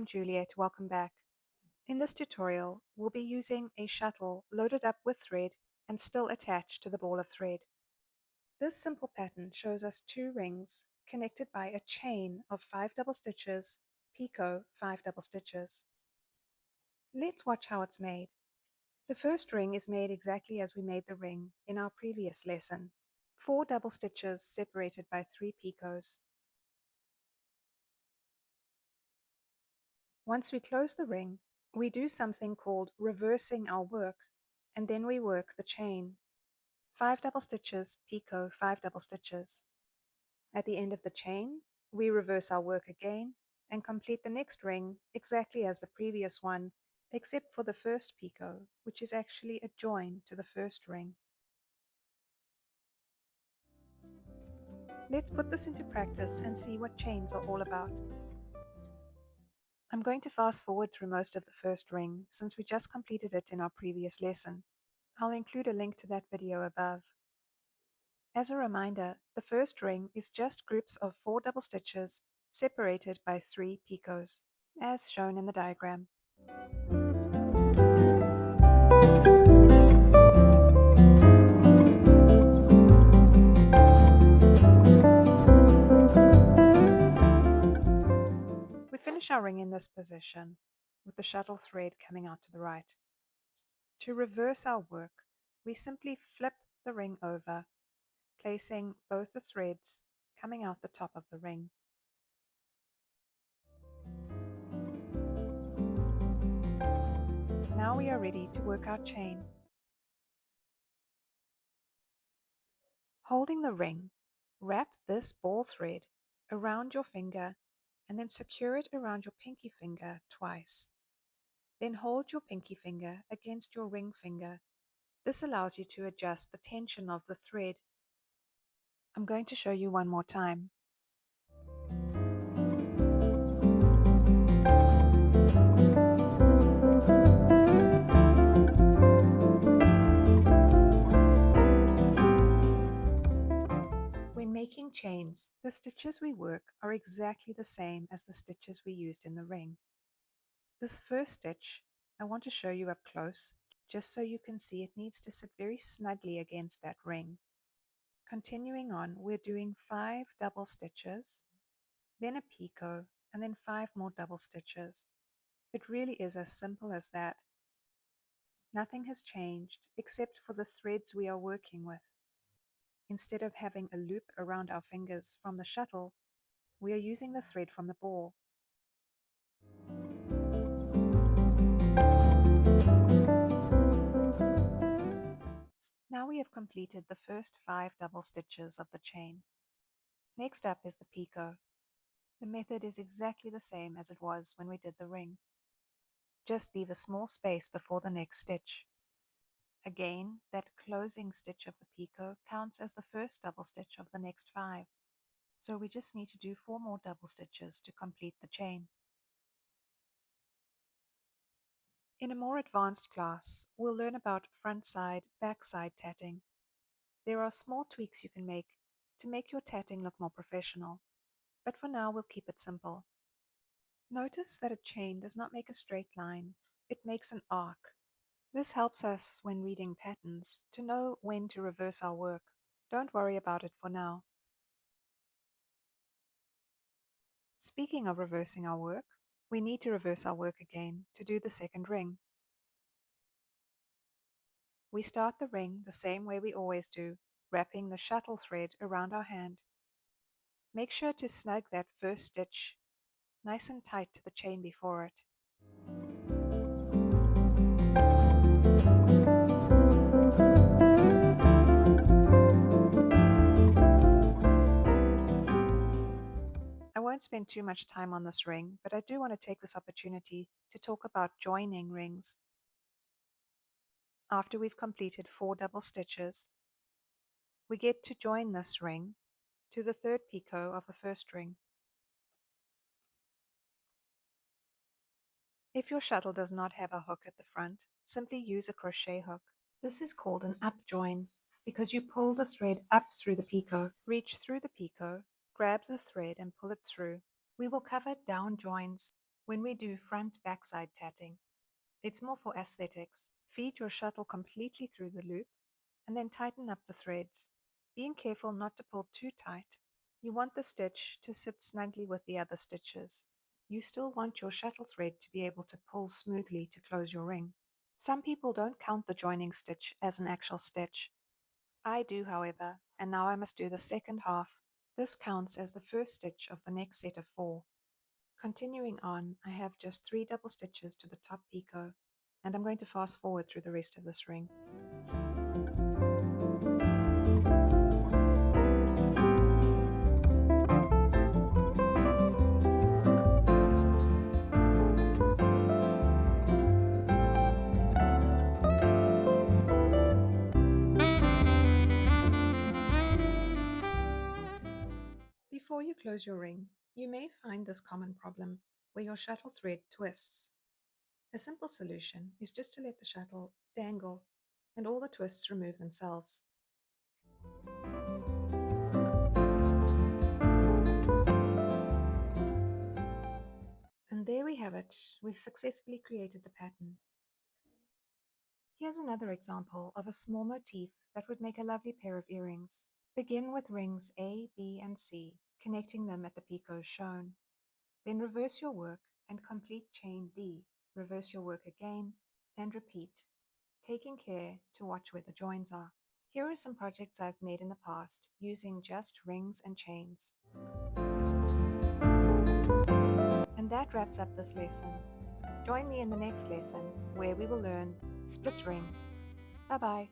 Juliet, welcome back. In this tutorial, we'll be using a shuttle loaded up with thread and still attached to the ball of thread. This simple pattern shows us two rings connected by a chain of 5 double stitches, picot 5 double stitches. Let's watch how it's made. The first ring is made exactly as we made the ring in our previous lesson. 4 double stitches separated by 3 picots. Once we close the ring, we do something called reversing our work, and then we work the chain. 5 double stitches, picot, 5 double stitches. At the end of the chain, we reverse our work again and complete the next ring exactly as the previous one, except for the first picot, which is actually a join to the first ring. Let's put this into practice and see what chains are all about. I'm going to fast forward through most of the first ring since we just completed it in our previous lesson. I'll include a link to that video above. As a reminder, the first ring is just groups of 4 double stitches separated by 3 picots, as shown in the diagram. We finish our ring in this position, with the shuttle thread coming out to the right. To reverse our work, we simply flip the ring over, placing both the threads coming out the top of the ring. Now we are ready to work our chain. Holding the ring, wrap this ball thread around your finger and then secure it around your pinky finger twice. Then hold your pinky finger against your ring finger. This allows you to adjust the tension of the thread. I'm going to show you one more time. When making chains, the stitches we work are exactly the same as the stitches we used in the ring. This first stitch, I want to show you up close, just so you can see it needs to sit very snugly against that ring. Continuing on, we're doing 5 double stitches, then a picot, and then 5 more double stitches. It really is as simple as that. Nothing has changed except for the threads we are working with. Instead of having a loop around our fingers from the shuttle, we are using the thread from the ball. Now we have completed the first 5 double stitches of the chain. Next up is the picot. The method is exactly the same as it was when we did the ring. Just leave a small space before the next stitch. Again, that closing stitch of the picot counts as the first double stitch of the next 5. So we just need to do 4 more double stitches to complete the chain. In a more advanced class, we'll learn about front side, back side tatting. There are small tweaks you can make to make your tatting look more professional, but for now we'll keep it simple. Notice that a chain does not make a straight line, it makes an arc. This helps us when reading patterns to know when to reverse our work. Don't worry about it for now. Speaking of reversing our work, we need to reverse our work again to do the second ring. We start the ring the same way we always do, wrapping the shuttle thread around our hand. Make sure to snug that first stitch nice and tight to the chain before it. I won't spend too much time on this ring, but I do want to take this opportunity to talk about joining rings. After we've completed 4 double stitches, we get to join this ring to the third picot of the first ring. If your shuttle does not have a hook at the front, simply use a crochet hook. This is called an up join because you pull the thread up through the picot. Reach through the picot, grab the thread and pull it through. We will cover down joins When we do front-backside tatting, it's more for aesthetics. Feed your shuttle completely through the loop and then tighten up the threads, being careful not to pull too tight. You want the stitch to sit snugly with the other stitches. You still want your shuttle thread to be able to pull smoothly to close your ring. Some people don't count the joining stitch as an actual stitch. I do, however, and now I must do the second half. This counts as the first stitch of the next set of 4. Continuing on, I have just 3 double stitches to the top picot, and I'm going to fast forward through the rest of this ring. Before you close your ring, you may find this common problem where your shuttle thread twists. A simple solution is just to let the shuttle dangle and all the twists remove themselves. And there we have it. We've successfully created the pattern. Here's another example of a small motif that would make a lovely pair of earrings. Begin with rings A, B, and C, connecting them at the picots shown. Then reverse your work and complete chain D. Reverse your work again and repeat, taking care to watch where the joins are. Here are some projects I've made in the past using just rings and chains. And that wraps up this lesson. Join me in the next lesson where we will learn split rings. Bye bye.